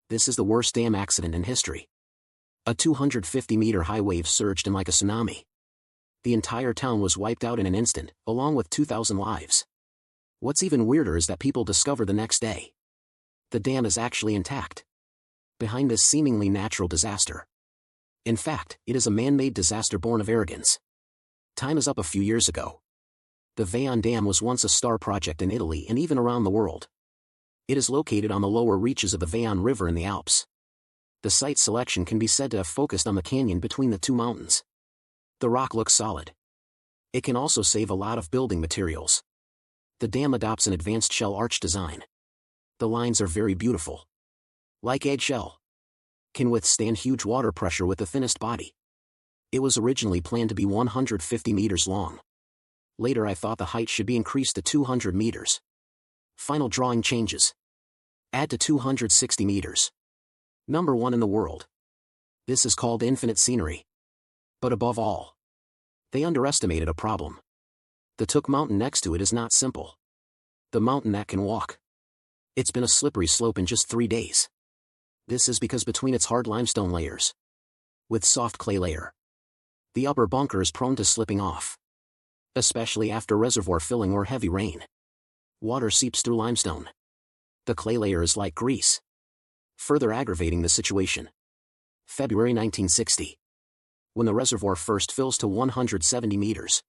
This is the worst dam accident in history. A 250-meter high wave surged in like a tsunami. The entire town was wiped out in an instant, along with 2,000 lives. What's even weirder is that people discover the next day the dam is actually intact behind this seemingly natural disaster. In fact, it is a man-made disaster born of arrogance. Time is up a few years ago. The Veillon Dam was once a star project in Italy and even around the world. It is located on the lower reaches of the Veillon River in the Alps. The site selection can be said to have focused on the canyon between the two mountains. The rock looks solid. It can also save a lot of building materials. The dam adopts an advanced shell arch design. The lines are very beautiful. Like eggshell. Can withstand huge water pressure with the thinnest body. It was originally planned to be 150 meters long. Later I thought the height should be increased to 200 meters. Final drawing changes. Add to 260 meters. Number 1 in the world. This is called infinite scenery. But above all, they underestimated a problem. The Took Mountain next to it is not simple. The mountain that can walk. It's been a slippery slope in just 3 days. This is because between its hard limestone layers, with soft clay layer, the upper bunker is prone to slipping off. Especially after reservoir filling or heavy rain. Water seeps through limestone. The clay layer is like grease, further aggravating the situation. February 1960. When the reservoir first fills to 170 meters,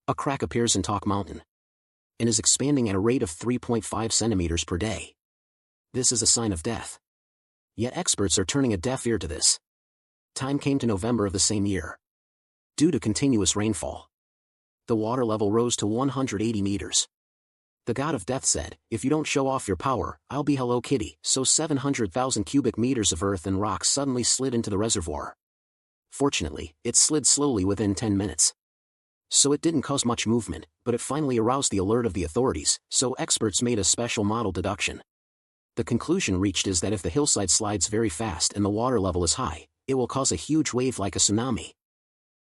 a crack appears in Took Mountain and is expanding at a rate of 3.5 centimeters per day. This is a sign of death. Yet experts are turning a deaf ear to this. Time came to November of the same year. Due to continuous rainfall, the water level rose to 180 meters. The god of death said, "If you don't show off your power, I'll be Hello Kitty." So 700,000 cubic meters of earth and rock suddenly slid into the reservoir. Fortunately, it slid slowly within 10 minutes. So it didn't cause much movement, but it finally aroused the alert of the authorities, so experts made a special model deduction. The conclusion reached is that if the hillside slides very fast and the water level is high, it will cause a huge wave like a tsunami.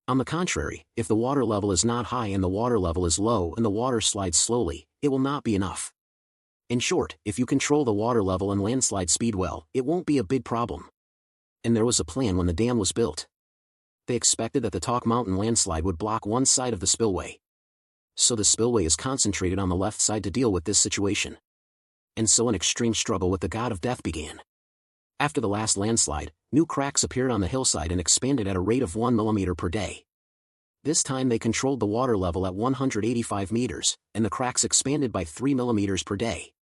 On the contrary, if the water level is not high and the water level is low and the water slides slowly, it will not be enough. In short, if you control the water level and landslide speed well, it won't be a big problem. And there was a plan when the dam was built. They expected that the Took Mountain landslide would block one side of the spillway. So the spillway is concentrated on the left side to deal with this situation. And so an extreme struggle with the god of death began. After the last landslide, new cracks appeared on the hillside and expanded at a rate of 1 millimeter per day. This time they controlled the water level at 185 meters, and the cracks expanded by 3 millimeters per day.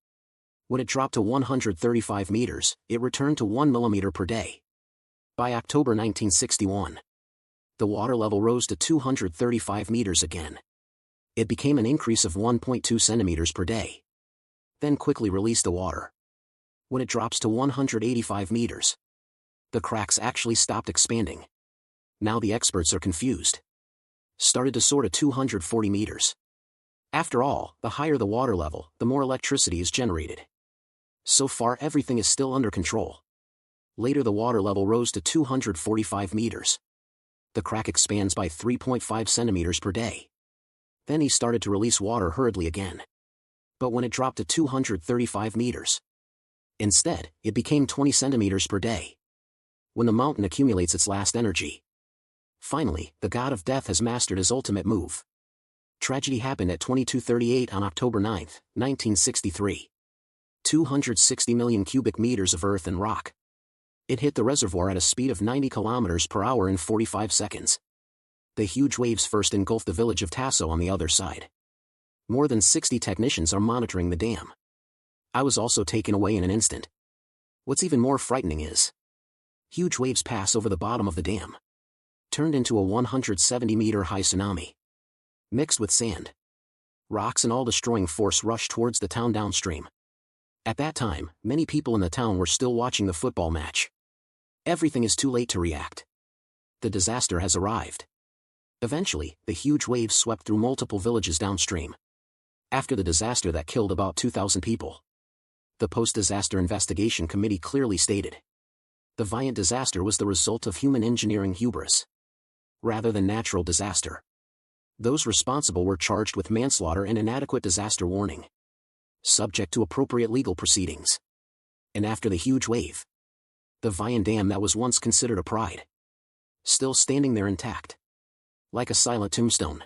When it dropped to 135 meters, it returned to 1 millimeter per day. By October 1961, the water level rose to 235 meters again. It became an increase of 1.2 centimeters per day. Then quickly released the water. When it drops to 185 meters, the cracks actually stopped expanding. Now the experts are confused. Started to soar to 240 meters. After all, the higher the water level, the more electricity is generated. So far everything is still under control. Later the water level rose to 245 meters. The crack expands by 3.5 centimeters per day. Then he started to release water hurriedly again. But when it dropped to 235 meters, instead, it became 20 centimeters per day. When the mountain accumulates its last energy. Finally, the god of death has mastered his ultimate move. Tragedy happened at 22:38 on October 9, 1963. 260 million cubic meters of earth and rock. It hit the reservoir at a speed of 90 kilometers per hour in 45 seconds. The huge waves first engulfed the village of Tasso on the other side. More than 60 technicians are monitoring the dam. I was also taken away in an instant. What's even more frightening is, huge waves pass over the bottom of the dam. Turned into a 170-meter-high tsunami. Mixed with sand, rocks and all-destroying force rushed towards the town downstream. At that time, many people in the town were still watching the football match. Everything is too late to react. The disaster has arrived. Eventually, the huge waves swept through multiple villages downstream. After the disaster that killed about 2,000 people, the Post-Disaster Investigation Committee clearly stated, the Veillon disaster was the result of human engineering hubris, rather than natural disaster. Those responsible were charged with manslaughter and inadequate disaster warning, subject to appropriate legal proceedings. And after the huge wave, The Vian Dam that was once considered a pride. Still standing there intact. Like a silent tombstone.